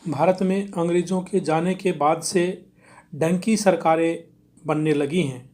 भारत में अंग्रेज़ों के जाने के बाद से डंकी सरकारें बनने लगी हैं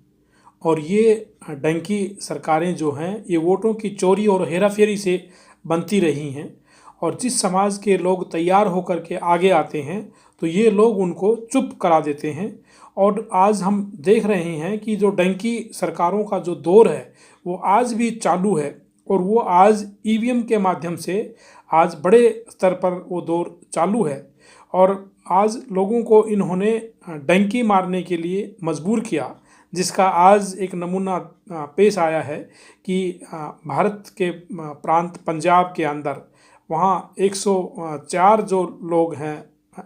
और ये डंकी सरकारें जो हैं ये वोटों की चोरी और हेराफेरी से बनती रही हैं। और जिस समाज के लोग तैयार होकर के आगे आते हैं तो ये लोग उनको चुप करा देते हैं। और आज हम देख रहे हैं कि जो डंकी सरकारों का जो दौर है वो आज भी चालू है और वो आज ईवीएम के माध्यम से आज बड़े स्तर पर वो दौर चालू है। और आज लोगों को इन्होंने डंकी मारने के लिए मजबूर किया, जिसका आज एक नमूना पेश आया है कि भारत के प्रांत पंजाब के अंदर वहाँ 104 जो लोग हैं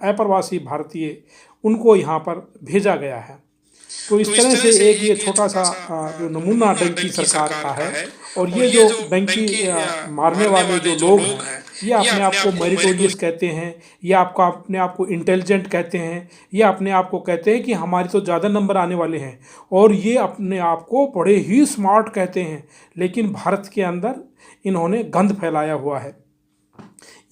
अप्रवासी भारतीय, उनको यहाँ पर भेजा गया है। तो इस तरह से एक ये छोटा सा जो नमूना डंकी सरकार का है। और ये जो डंकी मारने वाले जो लोग हैं ये अपने आप को मेरिटोरियस कहते हैं, ये आपका अपने आप को इंटेलिजेंट कहते हैं, ये अपने आप को कहते हैं कि हमारे तो ज़्यादा नंबर आने वाले हैं, और ये अपने आप को बड़े ही स्मार्ट कहते हैं। लेकिन भारत के अंदर इन्होंने गंद फैलाया हुआ है।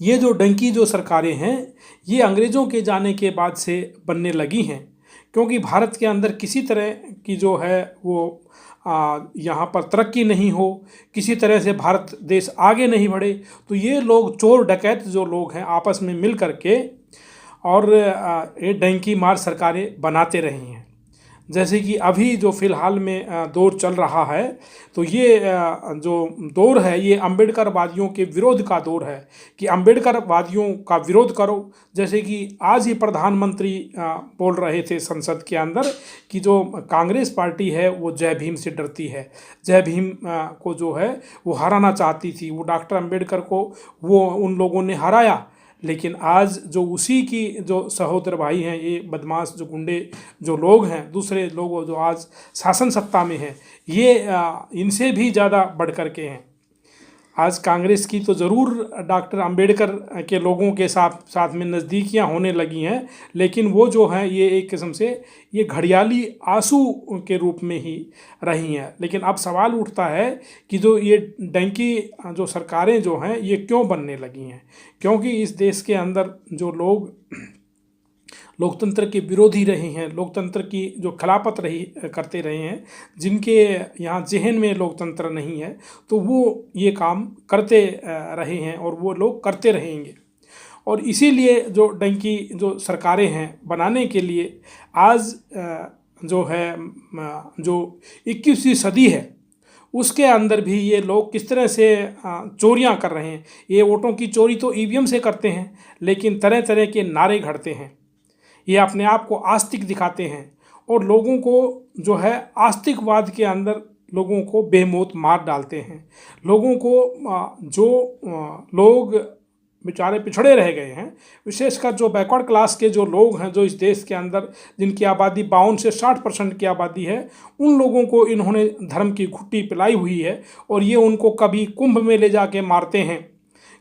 ये जो डंकी जो सरकारें हैं ये अंग्रेज़ों के जाने के बाद से बनने लगी हैं, क्योंकि भारत के अंदर किसी तरह की जो है वो यहाँ पर तरक्की नहीं हो, किसी तरह से भारत देश आगे नहीं बढ़े, तो ये लोग चोर डकैत जो लोग हैं आपस में मिल कर के और ये डंकी मार सरकारें बनाते रहे हैं। जैसे कि अभी जो फ़िलहाल में दौर चल रहा है, तो ये जो दौर है ये अम्बेडकरवादियों के विरोध का दौर है कि अम्बेडकरवादियों का विरोध करो। जैसे कि आज ही प्रधानमंत्री बोल रहे थे संसद के अंदर कि जो कांग्रेस पार्टी है वो जय भीम से डरती है, जय भीम को जो है वो हराना चाहती थी, वो डॉक्टर अम्बेडकर को वो उन लोगों ने हराया। लेकिन आज जो उसी की जो सहोदर भाई हैं, ये बदमाश जो गुंडे जो लोग हैं, दूसरे लोग जो आज शासन सत्ता में हैं, ये इनसे भी ज़्यादा बढ़ कर के हैं। आज कांग्रेस की तो ज़रूर डॉक्टर अंबेडकर के लोगों के साथ में नज़दीकियां होने लगी हैं, लेकिन वो जो हैं ये एक किस्म से ये घड़ियाली आंसू के रूप में ही रही हैं। लेकिन अब सवाल उठता है कि जो ये डंकी जो सरकारें जो हैं ये क्यों बनने लगी हैं, क्योंकि इस देश के अंदर जो लोग लोकतंत्र के विरोधी रहे हैं, लोकतंत्र की जो खिलाफत करते रहे हैं, जिनके यहाँ ज़हन में लोकतंत्र नहीं है, तो वो ये काम करते रहे हैं और वो लोग करते रहेंगे। और इसीलिए जो डंकी जो सरकारें हैं बनाने के लिए आज जो है जो 21वीं सदी है उसके अंदर भी ये लोग किस तरह से चोरियां कर रहे हैं। ये वोटों की चोरी तो ईवीएम से करते हैं, लेकिन तरह तरह के नारे घड़ते हैं, ये अपने आप को आस्तिक दिखाते हैं और लोगों को जो है आस्तिकवाद के अंदर लोगों को बेमौत मार डालते हैं। लोगों को जो लोग बेचारे पिछड़े रह गए हैं, विशेषकर जो बैकवर्ड क्लास के जो लोग हैं, जो इस देश के अंदर जिनकी आबादी 52 से 60% की आबादी है, उन लोगों को इन्होंने धर्म की घुट्टी पिलाई हुई है। और ये उनको कभी कुंभ में ले जाके मारते हैं,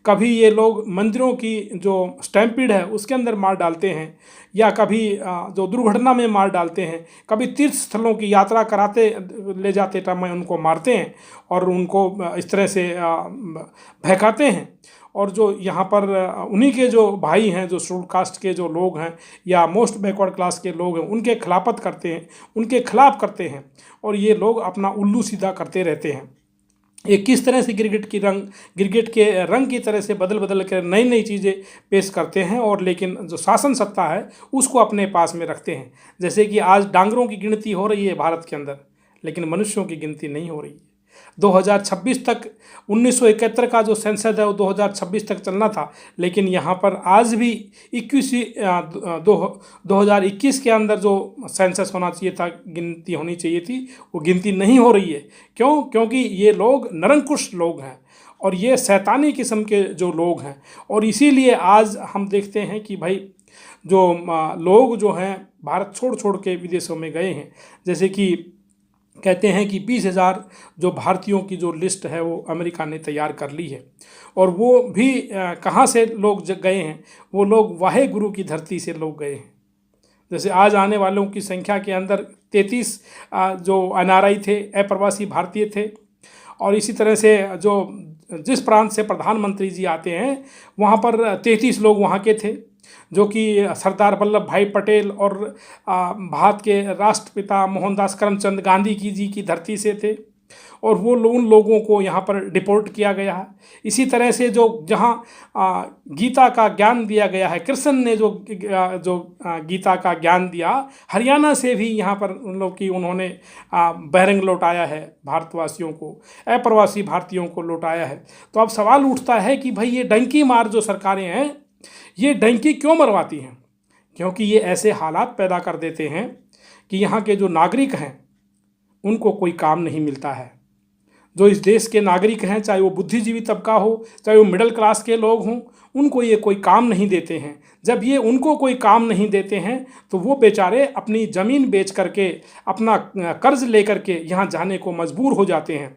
कभी ये लोग मंदिरों की जो स्टैम्पीड है उसके अंदर मार डालते हैं, या कभी जो दुर्घटना में मार डालते हैं, कभी तीर्थ स्थलों की यात्रा कराते ले जाते समय उनको मारते हैं और उनको इस तरह से बहकाते हैं। और जो यहाँ पर उन्हीं के जो भाई हैं, जो शेड्यूल कास्ट के जो लोग हैं या मोस्ट बैकवर्ड क्लास के लोग हैं, उनके खिलाफत करते हैं, उनके खिलाफ करते हैं और ये लोग अपना उल्लू सीधा करते रहते हैं। ये किस तरह से क्रिकेट के रंग की तरह से बदल कर नई नई चीज़ें पेश करते हैं, और लेकिन जो शासन सत्ता है उसको अपने पास में रखते हैं। जैसे कि आज डांगरों की गिनती हो रही है भारत के अंदर, लेकिन मनुष्यों की गिनती नहीं हो रही है। 2026 तक 1971 का जो सेंसस है वो 2026 तक चलना था, लेकिन यहाँ पर आज भी 2021 के अंदर जो सेंसस होना चाहिए था, गिनती होनी चाहिए थी, वो गिनती नहीं हो रही है। क्यों? क्योंकि ये लोग निरंकुश लोग हैं और ये शैतानी किस्म के जो लोग हैं। और इसीलिए आज हम देखते हैं कि भाई जो लोग जो हैं भारत छोड़ के विदेशों में गए हैं, जैसे कि कहते हैं कि 20,000 जो भारतीयों की जो लिस्ट है वो अमेरिका ने तैयार कर ली है। और वो भी कहाँ से लोग गए हैं, वो लोग वाहे गुरु की धरती से लोग गए हैं। जैसे आज आने वालों की संख्या के अंदर 33 जो एनआरआई थे, अप्रवासी भारतीय थे। और इसी तरह से जो जिस प्रांत से प्रधानमंत्री जी आते हैं वहाँ पर 33 लोग वहाँ के थे। जो कि सरदार वल्लभ भाई पटेल और भारत के राष्ट्रपिता मोहनदास करमचंद गांधी जी की धरती से थे, और वो उन लोगों को यहाँ पर डिपोर्ट किया गया है। इसी तरह से जो जहाँ गीता का ज्ञान दिया गया है, कृष्ण ने जो गीता का ज्ञान दिया, हरियाणा से भी यहाँ पर उन लोग की उन्होंने बहरंग लौटाया है, भारतवासियों को, अप्रवासी भारतीयों को लौटाया है। तो अब सवाल उठता है कि भाई ये डंकी मार जो सरकारें हैं, ये डंकी क्यों मरवाती हैं? क्योंकि ये ऐसे हालात पैदा कर देते हैं कि यहाँ के जो नागरिक हैं उनको कोई काम नहीं मिलता है। जो इस देश के नागरिक हैं, चाहे वो बुद्धिजीवी तबका हो, चाहे वो मिडिल क्लास के लोग हों, उनको ये कोई काम नहीं देते हैं। जब ये उनको कोई काम नहीं देते हैं तो वो बेचारे अपनी ज़मीन बेच करके, अपना कर्ज ले करके यहाँ जाने को मजबूर हो जाते हैं।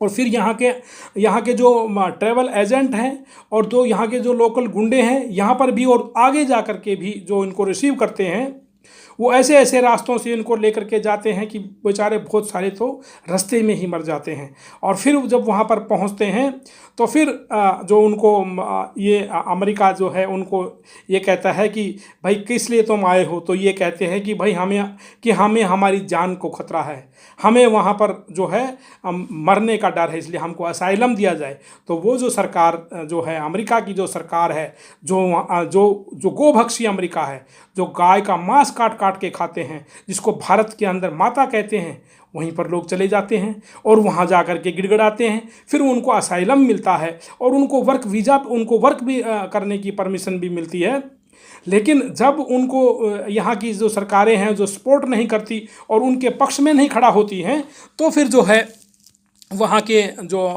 और फिर यहाँ के जो ट्रैवल एजेंट हैं और जो यहाँ के जो लोकल गुंडे हैं, यहाँ पर भी और आगे जा कर के भी जो इनको रिसीव करते हैं, वो ऐसे ऐसे रास्तों से इनको लेकर के जाते हैं कि बेचारे बहुत सारे तो रास्ते में ही मर जाते हैं। और फिर जब वहाँ पर पहुँचते हैं तो फिर जो उनको ये अमेरिका जो है उनको ये कहता है कि भाई किस लिए तुम आए हो? तो ये कहते हैं कि भाई हमें हमारी जान को खतरा है, हमें वहाँ पर जो है मरने का डर है, इसलिए हमको असाइलम दिया जाए। तो वो जो सरकार जो है, अमेरिका की जो सरकार है, जो गोभक्षी अमेरिका है, जो गाय का मांस काट काट के खाते हैं, जिसको भारत के अंदर माता कहते हैं, वहीं पर लोग चले जाते हैं और वहाँ जा कर के गिड़गिड़ाते हैं। फिर उनको असाइलम मिलता है और उनको वर्क भी करने की परमिशन भी मिलती है। लेकिन जब उनको यहाँ की जो सरकारें हैं जो सपोर्ट नहीं करती और उनके पक्ष में नहीं खड़ा होती हैं, तो फिर जो है वहाँ के जो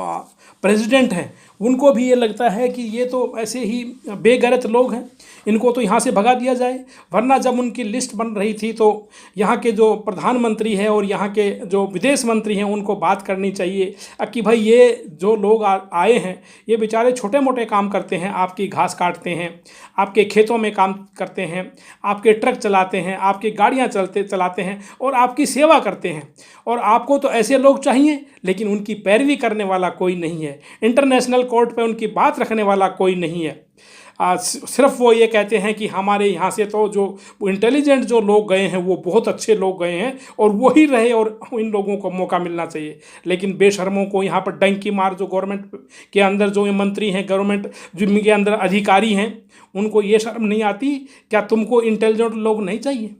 प्रेसिडेंट हैं उनको भी ये लगता है कि ये तो ऐसे ही बेगैरत लोग हैं, इनको तो यहाँ से भगा दिया जाए। वरना जब उनकी लिस्ट बन रही थी तो यहाँ के जो प्रधानमंत्री हैं और यहाँ के जो विदेश मंत्री हैं उनको बात करनी चाहिए कि भाई ये जो लोग आए हैं, ये बेचारे छोटे मोटे काम करते हैं, आपकी घास काटते हैं, आपके खेतों में काम करते हैं, आपके ट्रक चलाते हैं, आपकी गाड़ियाँ चलाते हैं और आपकी सेवा करते हैं, और आपको तो ऐसे लोग चाहिए। लेकिन उनकी पैरवी करने वाला कोई नहीं है, इंटरनेशनल कोर्ट पे उनकी बात रखने वाला कोई नहीं है। सिर्फ वो ये कहते हैं कि हमारे यहाँ से तो जो इंटेलिजेंट जो लोग गए हैं वो बहुत अच्छे लोग गए हैं और वो ही रहे और इन लोगों को मौका मिलना चाहिए। लेकिन बेशर्मों को यहाँ पर डंकी मार जो गवर्नमेंट के अंदर जो मंत्री हैं, गवर्नमेंट जिनके अंदर अधिकारी हैं, उनको ये शर्म नहीं आती? क्या तुमको इंटेलिजेंट लोग नहीं चाहिए?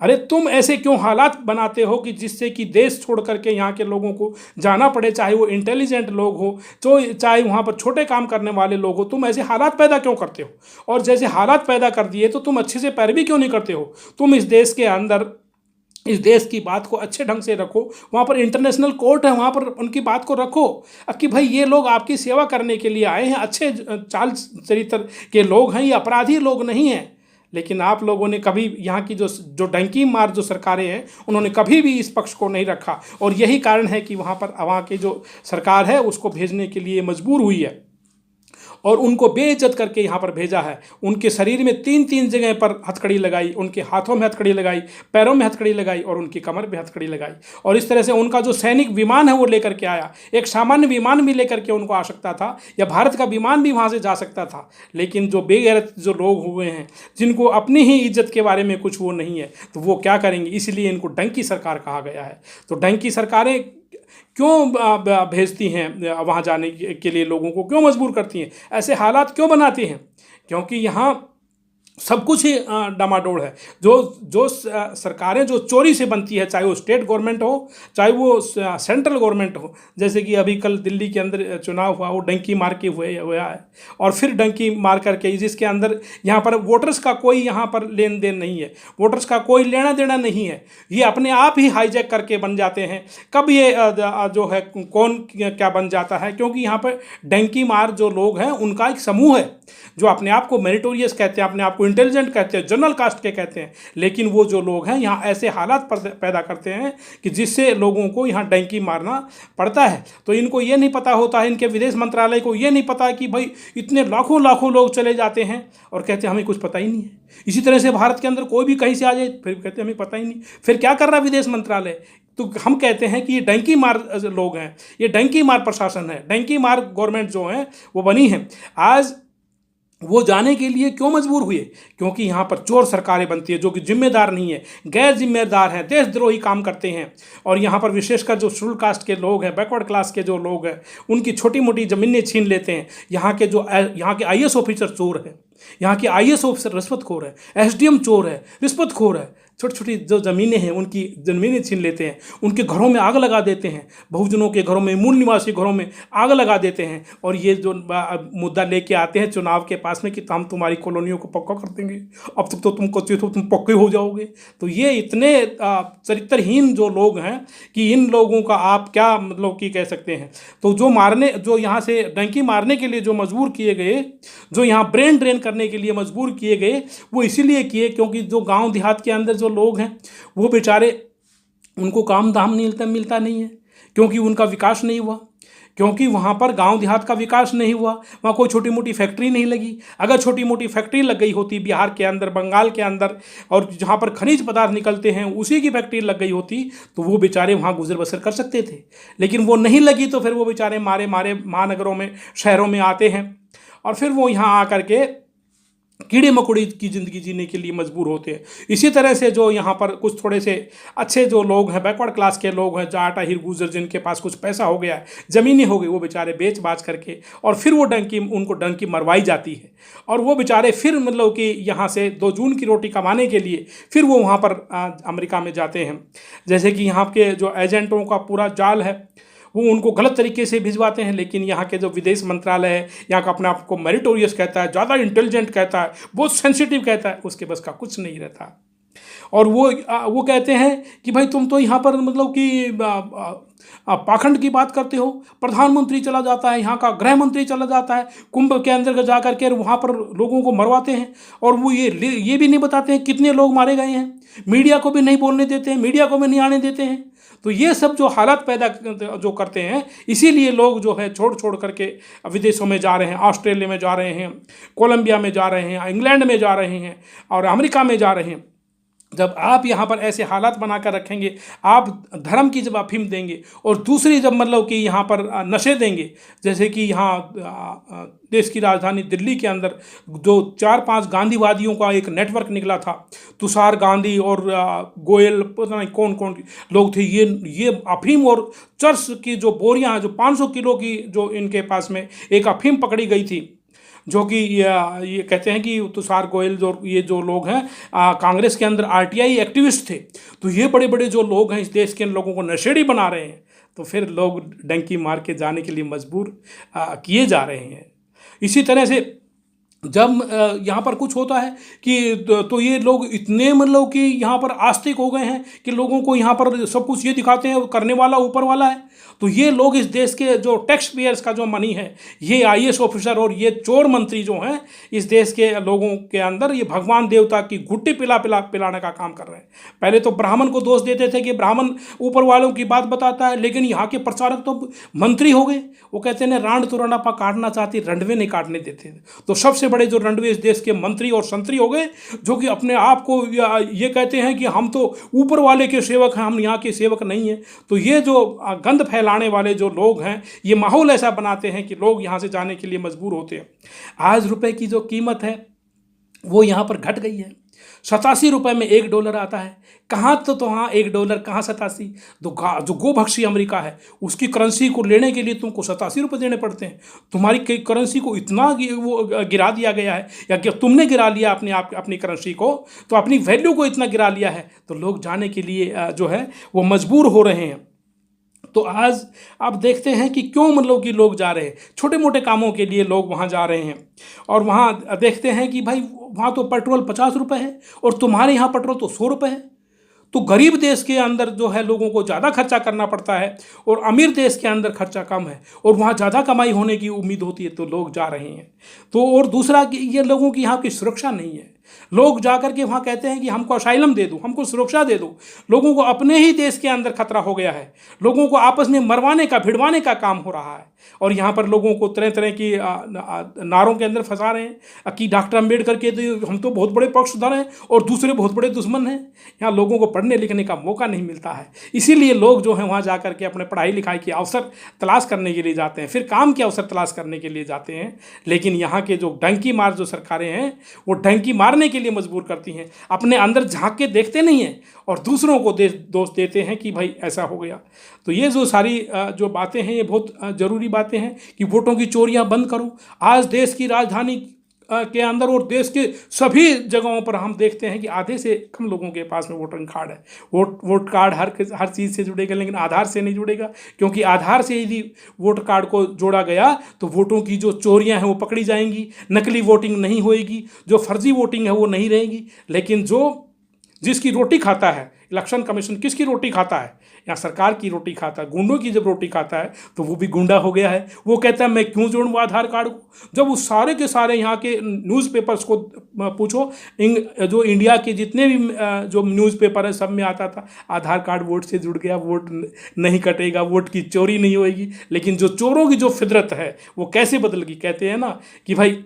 अरे तुम ऐसे क्यों हालात बनाते हो कि जिससे कि देश छोड़ करके यहाँ के लोगों को जाना पड़े, चाहे वो इंटेलिजेंट लोग हो, चाहे वहाँ पर छोटे काम करने वाले लोग हो। तुम ऐसे हालात पैदा क्यों करते हो? और जैसे हालात पैदा कर दिए तो तुम अच्छे से पैरवी क्यों नहीं करते हो? तुम इस देश के अंदर इस देश की बात को अच्छे ढंग से रखो, वहाँ पर इंटरनेशनल कोर्ट है, वहाँ पर उनकी बात को रखो कि भाई ये लोग आपकी सेवा करने के लिए आए हैं, अच्छे चाल चरित्र के लोग हैं, ये अपराधी लोग नहीं हैं। लेकिन आप लोगों ने कभी यहाँ की जो डंकी मार जो सरकारें हैं उन्होंने कभी भी इस पक्ष को नहीं रखा, और यही कारण है कि वहाँ की जो सरकार है उसको भेजने के लिए मजबूर हुई है और उनको बेइज्जत करके यहाँ पर भेजा है। उनके शरीर में 3-3 जगह पर हथकड़ी लगाई, उनके हाथों में हथकड़ी लगाई, पैरों में हथकड़ी लगाई और उनकी कमर पे हथकड़ी लगाई। और इस तरह से उनका जो सैनिक विमान है वो लेकर के आया, एक सामान्य विमान भी लेकर के उनको आ सकता था, या भारत का विमान भी वहाँ से जा सकता था। लेकिन जो बेगैरत जो लोग हुए हैं, जिनको अपनी ही इज्जत के बारे में कुछ वो नहीं है, तो वो क्या करेंगे? इसलिए इनको डंकी सरकार कहा गया है। तो डंकी सरकारें क्यों भेजती हैं वहाँ जाने के लिए, लोगों को क्यों मजबूर करती हैं, ऐसे हालात क्यों बनाती हैं? क्योंकि यहाँ सब कुछ ही डामाडोल है। जो सरकारें जो चोरी से बनती है, चाहे वो स्टेट गवर्नमेंट हो, चाहे वो सेंट्रल गवर्नमेंट हो, जैसे कि अभी कल दिल्ली के अंदर चुनाव हुआ, वो डंकी मार के हुआ है, और फिर डंकी मार करके जिसके अंदर यहाँ पर वोटर्स का कोई यहाँ पर लेन देन नहीं है, वोटर्स का कोई लेना देना नहीं है, ये अपने आप ही हाईजैक करके बन जाते हैं। कब ये जो है कौन क्या बन जाता है? क्योंकि यहाँ पर डंकी मार जो लोग हैं उनका एक समूह है जो अपने आप को मेरिटोरियस कहते हैं, अपने आप को इंटेलिजेंट कहते हैं, जनरल कास्ट के कहते हैं। लेकिन वो जो लोग हैं यहाँ ऐसे हालात पैदा करते हैं कि जिससे लोगों को यहाँ डंकी मारना पड़ता है। तो इनको ये नहीं पता होता है, इनके विदेश मंत्रालय को ये नहीं पता कि भाई इतने लाखों लाखों लोग चले जाते हैं और कहते हैं हमें कुछ पता ही नहीं है। इसी तरह से भारत के अंदर कोई भी कहीं से आ जाए फिर कहते हैं हमें पता ही नहीं। फिर क्या कर रहा है विदेश मंत्रालय? तो हम कहते हैं कि ये डंकी मार लोग हैं, ये डंकी मार प्रशासन है, डंकी मार गवर्नमेंट जो है वो बनी है। आज वो जाने के लिए क्यों मजबूर हुए? क्योंकि यहाँ पर चोर सरकारें बनती है जो कि जिम्मेदार नहीं है, गैर जिम्मेदार हैं, देशद्रोही काम करते हैं। और यहाँ पर विशेषकर जो शेड्यूल कास्ट के लोग हैं, बैकवर्ड क्लास के जो लोग हैं, उनकी छोटी मोटी ज़मीनें छीन लेते हैं। यहाँ के आईएएस ऑफिसर चोर हैं, यहाँ के आईएएस ऑफिसर रिश्वतखोर है, एसडीएम चोर है, रिश्वतखोर है। छोटी छोटी जो ज़मीनें हैं उनकी ज़मीनें छीन लेते हैं, उनके घरों में आग लगा देते हैं, बहुजनों के घरों में, मूल निवासी घरों में आग लगा देते हैं। और ये जो मुद्दा लेके आते हैं चुनाव के पास में कि हम तुम्हारी कॉलोनियों को पक्का कर देंगे, अब तक तो तुम कच्चे तो तुम पक्के हो जाओगे। तो ये इतने चरित्रहीन जो लोग हैं कि इन लोगों का आप क्या मतलब कि कह सकते हैं। तो जो यहाँ से डंकी मारने के लिए जो मजबूर किए गए, जो यहाँ ब्रेन ड्रेन करने के लिए मजबूर किए गए, वो इसीलिए किए क्योंकि जो गांव देहात के अंदर जो लोग हैं वो बेचारे, उनको काम धाम मिलता नहीं है, क्योंकि उनका विकास नहीं हुआ, क्योंकि वहाँ पर गांव देहात का विकास नहीं हुआ। वहाँ कोई छोटी मोटी फैक्ट्री नहीं लगी। अगर छोटी मोटी फैक्ट्री लग गई होती बिहार के अंदर, बंगाल के अंदर, और जहाँ पर खनिज पदार्थ निकलते हैं उसी की फैक्ट्री लग गई होती, तो वो बेचारे वहाँ गुजर बसर कर सकते थे। लेकिन वो नहीं लगी, तो फिर वो बेचारे मारे महानगरों में, शहरों में आते हैं, और फिर वो यहाँ आकर के कीड़े मकोड़े की ज़िंदगी जीने के लिए मजबूर होते हैं। इसी तरह से जो यहाँ पर कुछ थोड़े से अच्छे जो लोग हैं, बैकवर्ड क्लास के लोग हैं, जाट हिर गुजर, जिनके पास कुछ पैसा हो गया है, ज़मीनें हो गई, वो बेचारे बेच बाच करके, और फिर वो उनको डंकी मरवाई जाती है। और वो बेचारे फिर मतलब कि यहाँ से 2 जून की रोटी कमाने के लिए फिर वो वहाँ पर अमेरिका में जाते हैं। जैसे कि यहाँ के जो एजेंटों का पूरा जाल है वो उनको गलत तरीके से भिजवाते हैं, लेकिन यहाँ के जो विदेश मंत्रालय है, यहाँ का अपने आप को मेरिटोरियस कहता है, ज़्यादा इंटेलिजेंट कहता है, बहुत सेंसिटिव कहता है, उसके बस का कुछ नहीं रहता। और वो कहते हैं कि भाई तुम तो यहाँ पर मतलब कि पाखंड की बात करते हो। प्रधानमंत्री चला जाता है, यहाँ का गृह मंत्री चला जाता है कुंभ के अंदर जा करके, वहाँ पर लोगों को मरवाते हैं, और वो ये भी नहीं बताते हैं कितने लोग मारे गए हैं, मीडिया को भी नहीं बोलने देते हैं, मीडिया को भी नहीं आने देते हैं। तो ये सब जो हालात पैदा जो करते हैं, इसीलिए लोग जो है छोड़ करके विदेशों में जा रहे हैं, ऑस्ट्रेलिया में जा रहे हैं, कोलंबिया में जा रहे हैं, इंग्लैंड में जा रहे हैं, और अमेरिका में जा रहे हैं। जब आप यहाँ पर ऐसे हालात बनाकर रखेंगे, आप धर्म की जब अफीम देंगे, और दूसरी जब मतलब कि यहाँ पर नशे देंगे, जैसे कि यहाँ देश की राजधानी दिल्ली के अंदर जो 4-5 गांधीवादियों का एक नेटवर्क निकला था, तुषार गांधी और गोयल, पता नहीं कौन कौन लोग थे, ये अफीम और चर्स की जो बोरियां हैं, जो 500 किलो की जो इनके पास में एक अफीम पकड़ी गई थी, जो कि ये कहते हैं कि तुषार गोयल जो लोग हैं कांग्रेस के अंदर आरटीआई एक्टिविस्ट थे। तो ये बड़े बड़े जो लोग हैं इस देश के लोगों को नशेड़ी बना रहे हैं, तो फिर लोग डंकी मार के जाने के लिए मजबूर किए जा रहे हैं। इसी तरह से जब यहाँ पर कुछ होता है कि तो ये लोग इतने मतलब कि यहाँ पर आस्तिक हो गए हैं कि लोगों को यहाँ पर सब कुछ ये दिखाते हैं करने वाला ऊपर वाला है। तो ये लोग इस देश के जो टैक्स पेयर्स का जो मनी है, ये आईएएस ऑफिसर और ये चोर मंत्री जो हैं इस देश के लोगों के अंदर, ये भगवान देवता की घुट्टी पिलाने का काम कर रहे हैं। पहले तो ब्राह्मण को दोष देते थे कि ब्राह्मण ऊपर वालों की बात बताता है, लेकिन यहाँ के प्रचारक तो मंत्री हो गए। वो कहते हैं रांड तो रंडापा काटना चाहती, रंडवे नहीं काटने देते। तो सबसे बड़े जो रंडवे इस देश के मंत्री और संतरी हो गए, जो कि अपने आप को ये कहते हैं कि हम तो ऊपर वाले के सेवक हैं, हम यहाँ के सेवक नहीं हैं। तो ये जो गंद फैलाने वाले जो लोग हैं, ये माहौल ऐसा बनाते हैं कि लोग यहाँ से जाने के लिए मजबूर होते हैं। आज रुपए की जो कीमत है वो यहाँ पर घट गई है। 87 रुपये में $1 आता है। कहाँ तो हाँ $1 कहाँ 87। जो गोभक्षी अमेरिका है उसकी करेंसी को लेने के लिए तुमको 87 रुपये देने पड़ते हैं। तुम्हारी करेंसी को इतना वो गिरा दिया गया है, या कि तुमने गिरा लिया अपनी करेंसी को, तो अपनी वैल्यू को इतना गिरा लिया है, तो लोग जाने के लिए जो है वो मजबूर हो रहे हैं। तो आज आप देखते हैं कि क्यों मतलब कि लोग जा रहे हैं, छोटे मोटे कामों के लिए लोग वहाँ जा रहे हैं। और वहाँ देखते हैं कि भाई वहाँ तो पेट्रोल 50 रुपये है और तुम्हारे यहाँ पेट्रोल तो 100 रुपये है। तो गरीब देश के अंदर जो है लोगों को ज़्यादा खर्चा करना पड़ता है, और अमीर देश के अंदर खर्चा कम है और वहाँ ज़्यादा कमाई होने की उम्मीद होती है, तो लोग जा रहे हैं। तो और दूसरा कि ये लोगों की यहाँ की सुरक्षा नहीं है। लोग जाकर के वहाँ कहते हैं कि हमको असाइलम दे दो, हमको सुरक्षा दे दो। लोगों को अपने ही देश के अंदर खतरा हो गया है, लोगों को आपस में मरवाने का, भिड़वाने का काम हो रहा है। और यहाँ पर लोगों को तरह तरह की नारों के अंदर फंसा रहे हैं कि डॉक्टर अम्बेडकर के तो हम तो बहुत बड़े पक्षधर हैं और दूसरे बहुत बड़े दुश्मन हैं। यहाँ लोगों को पढ़ने लिखने का मौका नहीं मिलता है, इसीलिए लोग जो हैं वहाँ जा कर के अपने पढ़ाई लिखाई के अवसर तलाश करने के लिए जाते हैं, फिर काम के अवसर तलाश करने के लिए जाते हैं। लेकिन यहाँ के जो डंकी मार जो सरकारें हैं वो डंकी मारने के लिए मजबूर करती हैं, अपने अंदर झांक के देखते नहीं हैं और दूसरों को दोष देते हैं कि भाई ऐसा हो गया। तो ये जो सारी जो बातें हैं ये बहुत ज़रूरी बातें हैं कि वोटों की चोरियां बंद करो। आज देश की राजधानी के अंदर और देश के सभी जगहों पर हम देखते हैं कि आधे से कम लोगों के पास में वोटिंग कार्ड है। वोट कार्ड हर चीज़ से जुड़ेगा, लेकिन आधार से नहीं जुड़ेगा, क्योंकि आधार से यदि वोट कार्ड को जोड़ा गया तो वोटों की जो चोरियां हैं वो पकड़ी जाएंगी, नकली वोटिंग नहीं होएगी, जो फर्जी वोटिंग है वो नहीं रहेगी। लेकिन जिसकी रोटी खाता है, इलेक्शन कमीशन किसकी रोटी खाता है? या सरकार की रोटी खाता है। गुंडों की जब रोटी खाता है तो वो भी गुंडा हो गया है। वो कहता है मैं क्यों जोड़ूँ आधार कार्ड को, जब उस सारे के सारे यहाँ के न्यूज़पेपर्स को पूछो, जो इंडिया के जितने भी जो न्यूज़पेपर है सब में आता था आधार कार्ड वोट से जुड़ गया, वोट नहीं कटेगा, वोट की चोरी नहीं होएगी। लेकिन जो चोरों की जो फितरत है वो कैसे बदल गई? कहते हैं ना कि भाई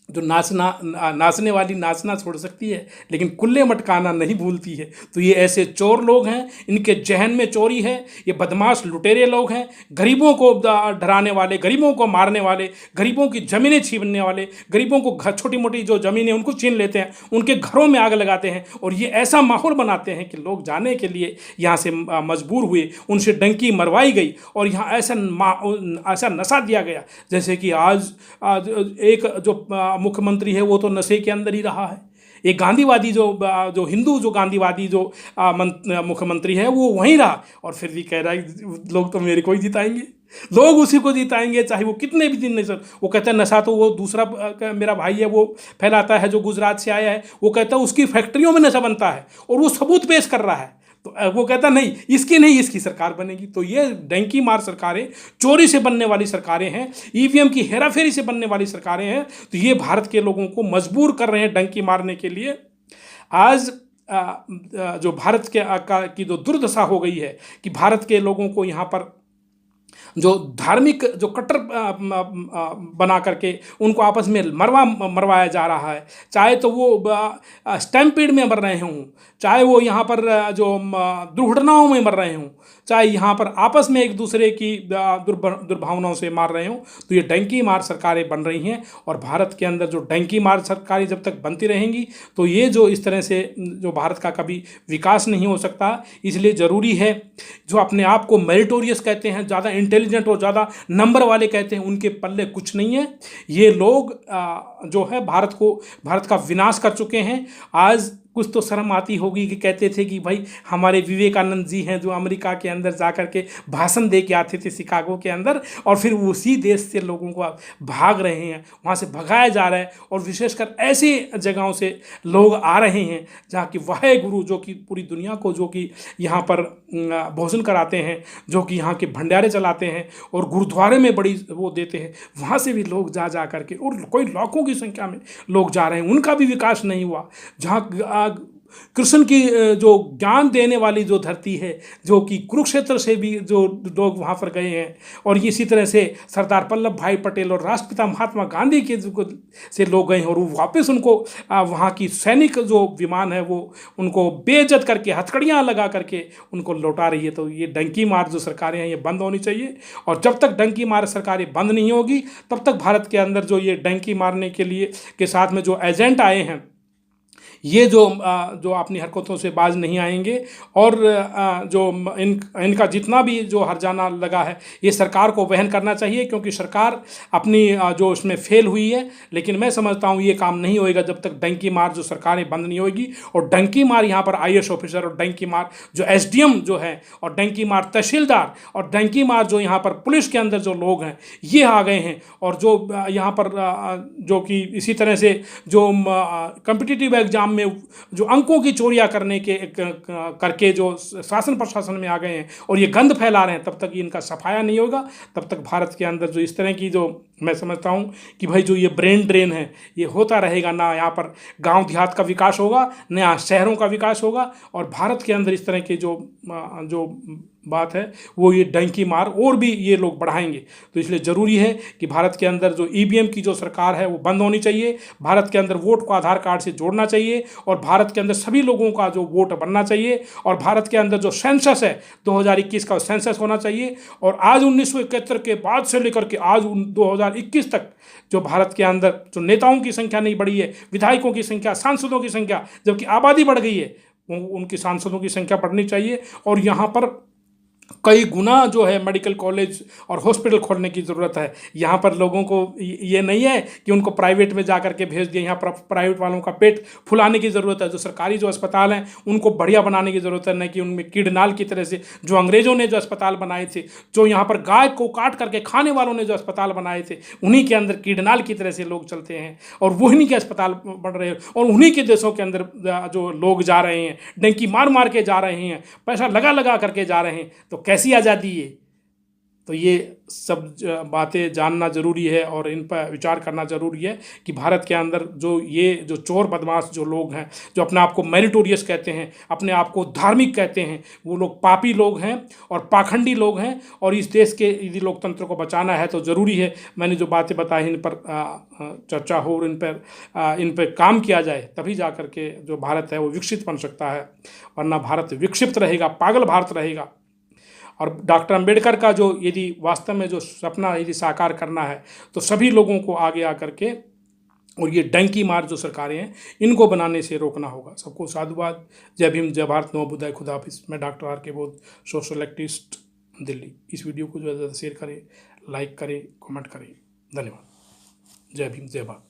जो नाचने वाली नाचना छोड़ सकती है लेकिन कुल्ले मटकाना नहीं भूलती है। तो ये ऐसे चोर लोग हैं, इनके जहन में चोरी है। ये बदमाश लुटेरे लोग हैं, गरीबों को डराने वाले, गरीबों को मारने वाले, गरीबों की ज़मीनें छीनने वाले, गरीबों को छोटी मोटी जो ज़मीनें उनको छीन लेते हैं, उनके घरों में आग लगाते हैं और ये ऐसा माहौल बनाते हैं कि लोग जाने के लिए यहाँ से मजबूर हुए, उनसे डंकी मरवाई गई और यहाँ ऐसा नशा दिया गया जैसे कि आज एक जो मुख्यमंत्री है वो तो नशे के अंदर ही रहा है। एक गांधीवादी जो हिंदू जो गांधीवादी जो मुख्यमंत्री है वो वहीं रहा और फिर भी कह रहा है लोग तो मेरे को ही जिताएंगे, लोग उसी को जिताएंगे चाहे वो कितने भी दिन नहीं सर। वो कहता है नशा तो वो दूसरा मेरा भाई है वो फैलाता है जो गुजरात से आया है, वो कहता है उसकी फैक्ट्रियों में नशा बनता है और वो सबूत पेश कर रहा है। तो वो कहता नहीं इसकी नहीं इसकी सरकार बनेगी। तो ये डंकी मार सरकारें, चोरी से बनने वाली सरकारें हैं, ईवीएम की हेराफेरी से बनने वाली सरकारें हैं। तो ये भारत के लोगों को मजबूर कर रहे हैं डंकी मारने के लिए। आज जो भारत की जो दुर्दशा हो गई है कि भारत के लोगों को यहाँ पर जो धार्मिक जो कट्टर बना करके उनको आपस में मरवाया जा रहा है, चाहे तो वो स्टैम्पीड में मर रहे हों, चाहे वो यहाँ पर जो दुर्घटनाओं में मर रहे हों, चाहे यहाँ पर आपस में एक दूसरे की दुर्भावनाओं से मार रहे हों। तो ये डंकी मार सरकारें बन रही हैं और भारत के अंदर जो डंकी मार सरकारें जब तक बनती रहेंगी तो ये जो इस तरह से जो भारत का कभी विकास नहीं हो सकता। इसलिए ज़रूरी है जो अपने आप को मेरिटोरियस कहते हैं, ज़्यादा इंटेलिजेंट और ज़्यादा नंबर वाले कहते हैं, उनके पल्ले कुछ नहीं है। ये लोग जो है भारत का विनाश कर चुके हैं। आज कुछ तो शर्म आती होगी कि कहते थे कि भाई हमारे विवेकानंद जी हैं जो अमेरिका के अंदर जा कर के भाषण दे के आते थे शिकागो के अंदर और फिर उसी देश से लोगों को भाग रहे हैं, वहाँ से भगाया जा रहा है। और विशेषकर ऐसी जगहों से लोग आ रहे हैं जहाँ की वाहे गुरु जो कि पूरी दुनिया को जो कि यहाँ पर भोजन कराते हैं, जो कि यहाँ के भंडारे चलाते हैं और गुरुद्वारे में बड़ी वो देते हैं, वहाँ से भी लोग जा कर के और कोई लाखों की संख्या में लोग जा रहे हैं, उनका भी विकास नहीं हुआ। जहाँ कृष्ण की जो ज्ञान देने वाली जो धरती है, जो कि कुरुक्षेत्र से भी जो लोग वहाँ पर गए हैं और इसी तरह से सरदार वल्लभ भाई पटेल और राष्ट्रपिता महात्मा गांधी के से लोग गए हैं और वो वापस उनको वहाँ की सैनिक जो विमान है वो उनको बेइज्जत करके हथकड़ियाँ लगा करके उनको लौटा रही है। तो ये डंकी मार जो सरकारें हैं ये बंद होनी चाहिए और जब तक डंकी मार सरकारें बंद नहीं होगी तब तक भारत के अंदर जो ये डंकी मारने के लिए के साथ में जो एजेंट आए हैं ये जो अपनी हरकतों से बाज नहीं आएंगे और जो इनका जितना भी जो हर्जाना लगा है ये सरकार को वहन करना चाहिए, क्योंकि सरकार अपनी जो उसमें फेल हुई है। लेकिन मैं समझता हूँ ये काम नहीं होएगा जब तक डंकी मार जो सरकारें बंद नहीं होगी। और डंकी मार यहाँ पर IAS ऑफिसर और डंकी मार जो SDM जो है और डंकी मार तहसीलदार और डंकी मार जो यहाँ पर पुलिस के अंदर जो लोग हैं ये आ गए हैं और जो यहाँ पर जो कि इसी तरह से जो कॉम्पिटिटिव एग्जाम नाम में जो अंकों की चोरियां करने के करके जो शासन प्रशासन में आ गए हैं और ये गंद फैला रहे हैं, तब तक इनका सफाया नहीं होगा, तब तक भारत के अंदर जो इस तरह की जो मैं समझता हूँ कि भाई जो ये ब्रेन ड्रेन है ये होता रहेगा। ना यहाँ पर गांव देहात का विकास होगा, ना यहाँ शहरों का विकास होगा, और भारत के अंदर इस तरह के जो जो बात है वो ये डंकी मार और भी ये लोग बढ़ाएंगे। तो इसलिए ज़रूरी है कि भारत के अंदर जो ईवीएम की जो सरकार है वो बंद होनी चाहिए, भारत के अंदर वोट को आधार कार्ड से जोड़ना चाहिए, और भारत के अंदर सभी लोगों का जो वोट बनना चाहिए, और भारत के अंदर जो सेंसस है 2021 का सेंसस होना चाहिए। और आज 1971 के बाद से लेकर के आज 2021 तक जो भारत के अंदर जो नेताओं की संख्या नहीं बढ़ी है, विधायकों की संख्या, सांसदों की संख्या, जबकि आबादी बढ़ गई है, उनकी सांसदों की संख्या बढ़नी चाहिए। और यहाँ पर कई गुना जो है मेडिकल कॉलेज और हॉस्पिटल खोलने की ज़रूरत है। यहाँ पर लोगों को ये नहीं है कि उनको प्राइवेट में जा करके भेज दिए, यहाँ पर प्राइवेट वालों का पेट फुलाने की ज़रूरत है। जो सरकारी जो अस्पताल हैं उनको बढ़िया बनाने की ज़रूरत है, न कि उनमें कीड़नाल की तरह से जो अंग्रेज़ों ने जो अस्पताल बनाए थे, जो यहाँ पर गाय को काट करके खाने वालों ने जो अस्पताल बनाए थे, उन्हीं के अंदर कीड़नाल की तरह से लोग चलते हैं और वहीं के अस्पताल बन रहे हैं, और उन्हीं के देशों के अंदर जो लोग जा रहे हैं डंकी मार मार के जा रहे हैं, पैसा लगा लगा करके जा रहे हैं। तो कैसी आज़ादी है? तो ये सब बातें जानना ज़रूरी है और इन पर विचार करना ज़रूरी है कि भारत के अंदर जो चोर बदमाश जो लोग हैं, जो अपने आप को मेरिटोरियस कहते हैं, अपने आप को धार्मिक कहते हैं, वो लोग पापी लोग हैं और पाखंडी लोग हैं। और इस देश के यदि लोकतंत्र को बचाना है तो ज़रूरी है मैंने जो बातें बताई इन पर चर्चा हो और इन पर काम किया जाए, तभी जा कर के जो भारत है वो विकसित बन सकता है। वरना भारत विक्षिप्त रहेगा, पागल भारत रहेगा। और डॉक्टर अंबेडकर का जो यदि वास्तव में जो सपना यदि साकार करना है तो सभी लोगों को आगे आकर के और ये डंकी मार जो सरकारें हैं इनको बनाने से रोकना होगा। सबको साधुवाद। जय भीम, जय भारत, नमो बुद्धाय, खुदा हाफिज़। मैं डॉक्टर आर के बोध, सोशल एक्टिविस्ट, दिल्ली। इस वीडियो को ज़्यादा से ज़्यादा शेयर करें, लाइक करें, कमेंट करें। धन्यवाद। जय भीम, जय भारत।